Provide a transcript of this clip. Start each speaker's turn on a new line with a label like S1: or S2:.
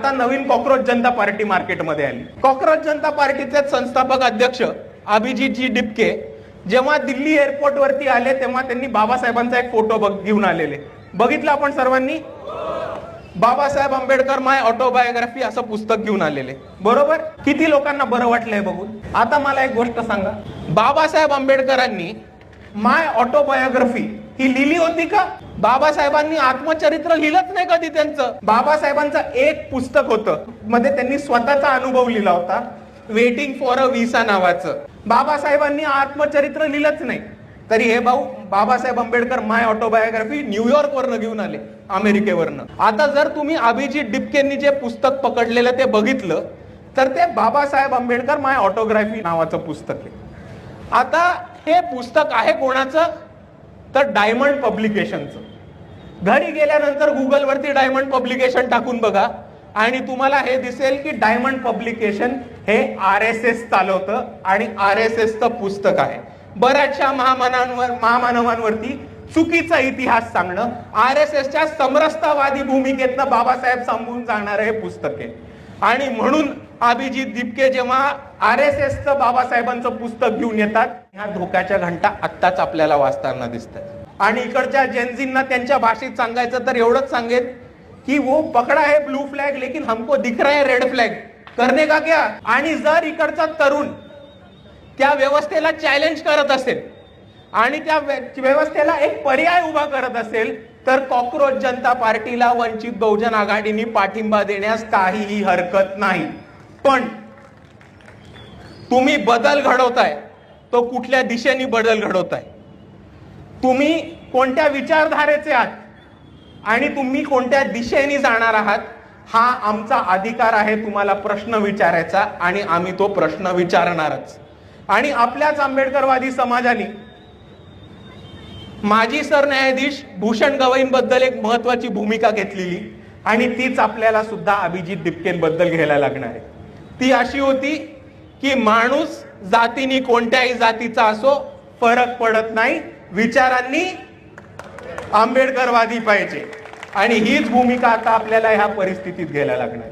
S1: आता नवीन कॉक्रोच जनता पार्टी मार्केटमध्ये आली. कॉक्रोच जनता पार्टीचे संस्थापक अध्यक्ष अभिजितजी डिपके जेव्हा दिल्ली एअरपोर्ट वरती आले तेव्हा त्यांनी बाबासाहेबांचा एक फोटो घेऊन आलेले. बघितलं आपण सर्वांनी. बाबासाहेब आंबेडकर माय ऑटोबायोग्राफी असं पुस्तक घेऊन आलेले. बरोबर. किती लोकांना बरं वाटलंय बघून. आता मला एक गोष्ट सांगा, बाबासाहेब आंबेडकरांनी माय ऑटोबायोग्राफी ही लिहिली होती का? बाबासाहेबांनी आत्मचरित्र लिहिलंच नाही कधी त्यांचं. बाबासाहेबांचं एक पुस्तक होतं, मध्ये त्यांनी स्वतःचा अनुभव लिहिला होता, वेटिंग फॉर अ व्हिसा नावाचं. बाबासाहेबांनी आत्मचरित्र लिहिलंच नाही. तरी हे भाऊ बाबासाहेब आंबेडकर माय ऑटोबायोग्राफी न्यूयॉर्क वरनं घेऊन आले, अमेरिकेवरनं. आता जर तुम्ही अभिजित डिपकेंनी जे पुस्तक पकडलेलं ते बघितलं तर ते बाबासाहेब आंबेडकर माय ऑटोग्राफी नावाचं पुस्तक आहे. आता हे पुस्तक आहे कोणाचं? तर डायमंड पब्लिकेशनचं. घरी गेल्यानंतर गुगल वरती डायमंड पब्लिकेशन टाकून बघा आणि तुम्हाला हे दिसेल की डायमंड पब्लिकेशन हे RSS चालवतं आणि RSSचं पुस्तक आहे. बऱ्याचशा महामानवांवरती चुकीचा इतिहास सांगणं, RSSच्या समरसतावादी भूमिकेतनं बाबासाहेब सांगून जाणारं हे पुस्तक आहे. आणि म्हणून अभिजित डिपके जेव्हा RSSचं बाबासाहेबांचं पुस्तक घेऊन येतात, ह्या धोक्याच्या घंटा आत्ताच आपल्याला वाचताना दिसतात. आणि इकडच्या जेनझींना त्यांच्या भाषेत सांगायचं तर एवढंच सांगेल की वो पकडा है ब्लू फ्लॅग लेकिन हमको दिख रहा है रेड फ्लॅग, करने का क्या? आणि जर इकडचा तरुण त्या व्यवस्थेला चॅलेंज करत असेल आणि त्या व्यवस्थेला एक पर्याय उभा करत असेल तर कॉक्रोच जनता पार्टीला वंचित बहुजन आघाडीने पाठिंबा देण्यास काहीही हरकत नाही. पण तुम्ही बदल घडवताय तो कुठल्या दिशेने बदल घडवताय? तुम्ही कोणत्या विचारधारेचे आहात आणि तुम्ही कोणत्या दिशेने जाणार आहात? हा आमचा अधिकार आहे तुम्हाला प्रश्न विचारायचा आणि आम्ही तो प्रश्न विचारणारच. आणि आपल्याच आंबेडकरवादी समाजाने माजी सरन्यायाधीश भूषण गवईंबद्दल एक महत्वाची भूमिका घेतलेली आणि तीच आपल्याला सुद्धा अभिजित डिपकेंबद्दल घ्यायला लागणार आहे. ती अशी होती की माणूस जातीने कोणत्याही जातीचा असो फरक पडत नाही, विचारांनी आंबेडकरवादी पाहिजे. आणि हीच भूमिका आता आपल्याला ह्या परिस्थितीत घ्यायला लागणार.